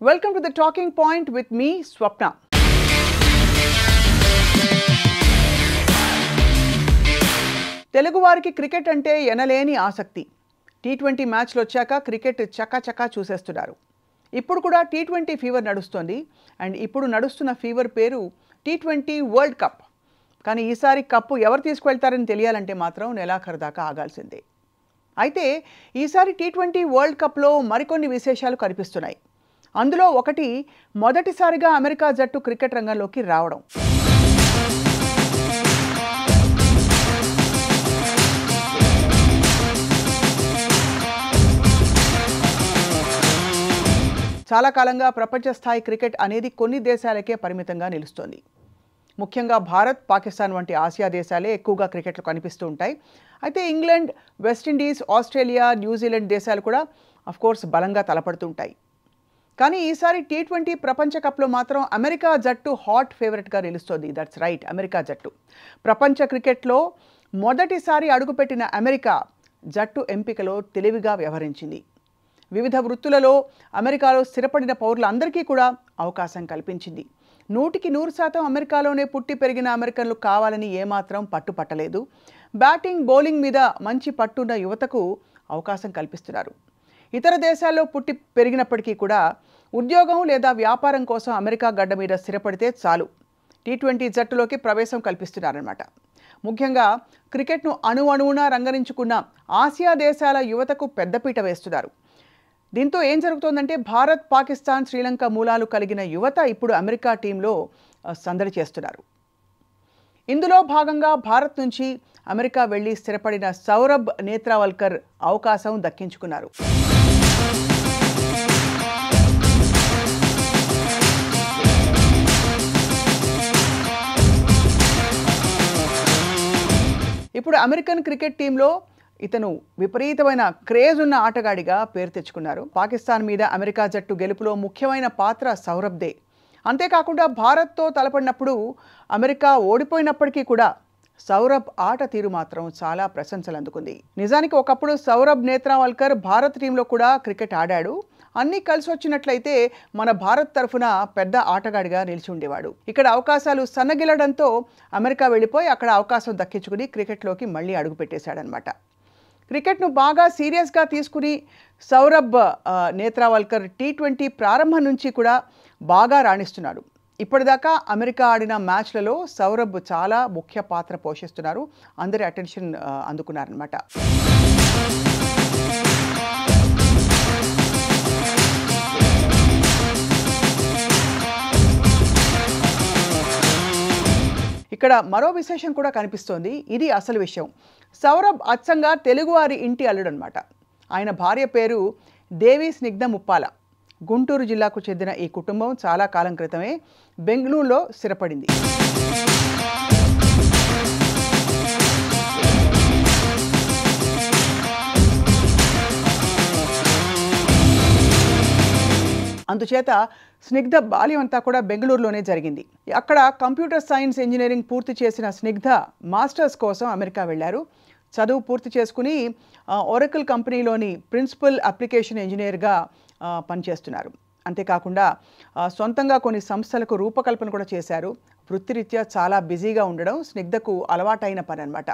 Welcome to the Talking Point with me, Swapna. Telugu వారికి cricket అంటే ఎనలేని ఆసక్తి. టీ20 మ్యాచ్లు వచ్చాక క్రికెట్ చకాచకా చూసేస్తున్నారు. ఇప్పుడు కూడా టీ20 ఫీవర్ నడుస్తోంది. అండ్ ఇప్పుడు నడుస్తున్న ఫీవర్ పేరు టీ20 వరల్డ్ కప్. కానీ ఈసారి కప్పు ఎవరు తీసుకువెళ్తారని తెలియాలంటే మాత్రం నెలాఖరు దాకా ఆగాల్సిందే. అయితే ఈసారి టీ20 వరల్డ్ కప్లో మరికొన్ని విశేషాలు కనిపిస్తున్నాయి. అందులో ఒకటి మొదటిసారిగా అమెరికా జట్టు క్రికెట్ రంగంలోకి రావడం. చాలా కాలంగా ప్రపంచ స్థాయి క్రికెట్ అనేది కొన్ని దేశాలకే పరిమితంగా నిలుస్తోంది. ముఖ్యంగా భారత్, పాకిస్తాన్ వంటి ఆసియా దేశాలే ఎక్కువగా క్రికెట్లో కనిపిస్తూ ఉంటాయి. అయితే ఇంగ్లాండ్, వెస్టిండీస్, ఆస్ట్రేలియా, న్యూజిలాండ్ దేశాలు కూడా అఫ్కోర్స్ బలంగా తలపడుతుంటాయి. కానీ ఈసారి టీ20 ప్రపంచ కప్లో మాత్రం అమెరికా జట్టు హాట్ ఫేవరెట్గా నిలుస్తోంది. దట్స్ రైట్, అమెరికా జట్టు. ప్రపంచ క్రికెట్లో మొదటిసారి అడుగుపెట్టిన అమెరికా జట్టు ఎంపికలో తెలివిగా వ్యవహరించింది. వివిధ వృత్తులలో అమెరికాలో స్థిరపడిన పౌరులందరికీ కూడా అవకాశం కల్పించింది. 100% అమెరికాలోనే పుట్టి పెరిగిన అమెరికన్లు కావాలని ఏమాత్రం పట్టుపట్టలేదు. బ్యాటింగ్, బౌలింగ్ మీద మంచి పట్టున్న యువతకు అవకాశం కల్పిస్తున్నారు. ఇతర దేశాల్లో పుట్టి పెరిగినప్పటికీ కూడా ఉద్యోగం లేదా వ్యాపారం కోసం అమెరికా గడ్డ మీద స్థిరపడితే చాలు, టీ20 జట్టులోకి ప్రవేశం కల్పిస్తున్నారన్నమాట. ముఖ్యంగా క్రికెట్ను అణువణువునా రంగరించుకున్న ఆసియా దేశాల యువతకు పెద్దపీట వేస్తున్నారు. దీంతో ఏం జరుగుతోందంటే భారత్, పాకిస్తాన్, శ్రీలంక మూలాలు కలిగిన యువత ఇప్పుడు అమెరికా టీంలో సందడి చేస్తున్నారు. ఇందులో భాగంగా భారత్ నుంచి అమెరికా వెళ్లి స్థిరపడిన సౌరభ్ నేత్రావల్కర్ అవకాశం దక్కించుకున్నారు. ఇప్పుడు అమెరికన్ క్రికెట్ టీంలో ఇతను విపరీతమైన క్రేజ్ ఉన్న ఆటగాడిగా పేరు తెచ్చుకున్నారు. పాకిస్తాన్ మీద అమెరికా జట్టు గెలుపులో ముఖ్యమైన పాత్ర సౌరభ్దే. అంతేకాకుండా భారత్తో తలపడినప్పుడు అమెరికా ఓడిపోయినప్పటికీ కూడా సౌరభ్ ఆట తీరు మాత్రం చాలా ప్రశంసలు అందుకుంది. నిజానికి ఒకప్పుడు సౌరభ్ నేత్రావల్కర్ భారత్ టీంలో కూడా క్రికెట్ ఆడాడు. అన్నీ కలిసి వచ్చినట్లయితే మన భారత్ తరఫున పెద్ద ఆటగాడిగా నిలిచి ఉండేవాడు. ఇక్కడ అవకాశాలు సన్నగిల్లడంతో అమెరికా వెళ్ళిపోయి అక్కడ అవకాశం దక్కించుకుని క్రికెట్లోకి మళ్ళీ అడుగు పెట్టేశాడనమాట. క్రికెట్ను బాగా సీరియస్గా తీసుకుని సౌరభ్ నేత్రావల్కర్ టీ20 ప్రారంభం నుంచి కూడా బాగా రాణిస్తున్నాడు. ఇప్పటిదాకా అమెరికా ఆడిన మ్యాచ్లలో సౌరభ్ చాలా ముఖ్య పాత్ర పోషిస్తున్నారు. అందరి అటెన్షన్ అందుకున్నారనమాట. ఇక్కడ మరో విశేషం కూడా కనిపిస్తోంది. ఇది అసలు విషయం. సౌరభ్ అచ్చంగా తెలుగువారి ఇంటి అల్లుడు అనమాట. ఆయన భార్య పేరు దేవి స్నిగ్ధ ముప్పాల. గుంటూరు జిల్లాకు చెందిన ఈ కుటుంబం చాలా కాలం క్రితమే బెంగళూరులో స్థిరపడింది. అందుచేత స్నిగ్ధ బాల్యం అంతా కూడా బెంగళూరులోనే జరిగింది. అక్కడ కంప్యూటర్ సైన్స్ ఇంజనీరింగ్ పూర్తి చేసిన స్నిగ్ధ మాస్టర్స్ కోసం అమెరికా వెళ్ళారు. చదువు పూర్తి చేసుకుని ఒరకిల్ కంపెనీలోని ప్రిన్సిపల్ అప్లికేషన్ ఇంజనీర్గా పనిచేస్తున్నారు. అంతేకాకుండా సొంతంగా కొన్ని సంస్థలకు రూపకల్పన కూడా చేశారు. వృత్తిరీత్యా చాలా బిజీగా ఉండడం స్నిగ్ధకు అలవాటైన పని అన్నమాట.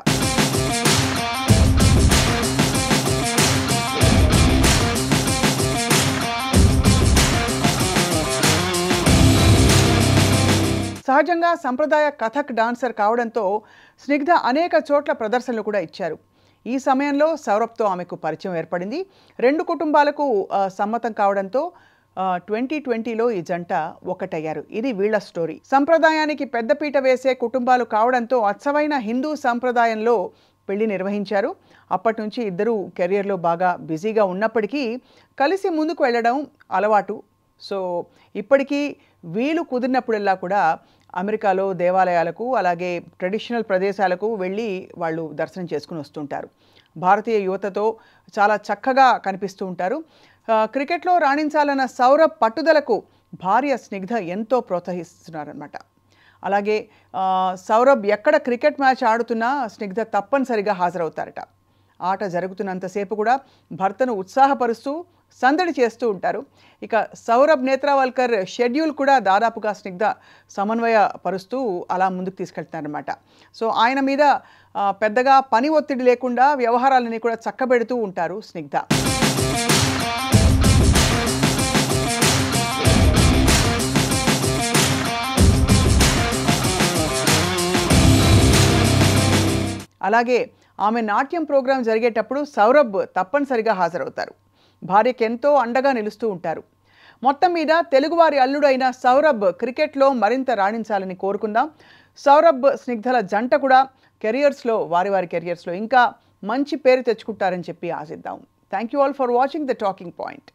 సహజంగా సంప్రదాయ కథక్ డాన్సర్ కావడంతో స్నిగ్ధ అనేక చోట్ల ప్రదర్శనలు కూడా ఇచ్చారు. ఈ సమయంలో సౌరభ్తో ఆమెకు పరిచయం ఏర్పడింది. రెండు కుటుంబాలకు సమ్మతం కావడంతో 2020లో ఈ జంట ఒకటయ్యారు. ఇది వీళ్ల స్టోరీ. సంప్రదాయానికి పెద్దపీట వేసే కుటుంబాలు కావడంతో అచ్చమైన హిందూ సంప్రదాయంలో పెళ్లి నిర్వహించారు. అప్పటి నుంచి ఇద్దరు కెరియర్లో బాగా బిజీగా ఉన్నప్పటికీ కలిసి ముందుకు వెళ్ళడం అలవాటు. సో ఇప్పటికీ వీలు కుదిరినప్పుడల్లా కూడా అమెరికాలో దేవాలయాలకు, అలాగే ట్రెడిషనల్ ప్రదేశాలకు వెళ్ళి వాళ్ళు దర్శనం చేసుకుని వస్తుంటారు. భారతీయ యువతతో చాలా చక్కగా కనిపిస్తూ ఉంటారు. క్రికెట్లో రాణించాలన్న సౌరభ్ పట్టుదలకు భార్య స్నిగ్ధ ఎంతో ప్రోత్సహిస్తున్నారన్నమాట. అలాగే సౌరభ్ ఎక్కడ క్రికెట్ మ్యాచ్ ఆడుతున్నా స్నిగ్ధ తప్పనిసరిగా హాజరవుతారట. ఆట జరుగుతున్నంతసేపు కూడా భర్తను ఉత్సాహపరుస్తూ సందడి చేస్తూ ఉంటారు. ఇక సౌరభ్ నేత్రావల్కర్ షెడ్యూల్ కూడా దాదాపుగా స్నిగ్ధ సమన్వయపరుస్తూ అలా ముందుకు తీసుకెళ్తున్నారనమాట. సో ఆయన మీద పెద్దగా పని ఒత్తిడి లేకుండా వ్యవహారాలన్నీ కూడా చక్కబెడుతూ ఉంటారు స్నిగ్ధ. అలాగే ఆమె నాట్యం ప్రోగ్రాం జరిగేటప్పుడు సౌరభ్ తప్పనిసరిగా హాజరవుతారు. భార్యకి ఎంతో అండగా నిలుస్తూ ఉంటారు. మొత్తం మీద తెలుగువారి అల్లుడు అయిన సౌరభ్ క్రికెట్లో మరింత రాణించాలని కోరుకుందాం. సౌరభ్ స్నిగ్ధల జంట కూడా వారి కెరియర్స్లో ఇంకా మంచి పేరు తెచ్చుకుంటారని చెప్పి ఆశిద్దాం. Thank you all for watching the talking point.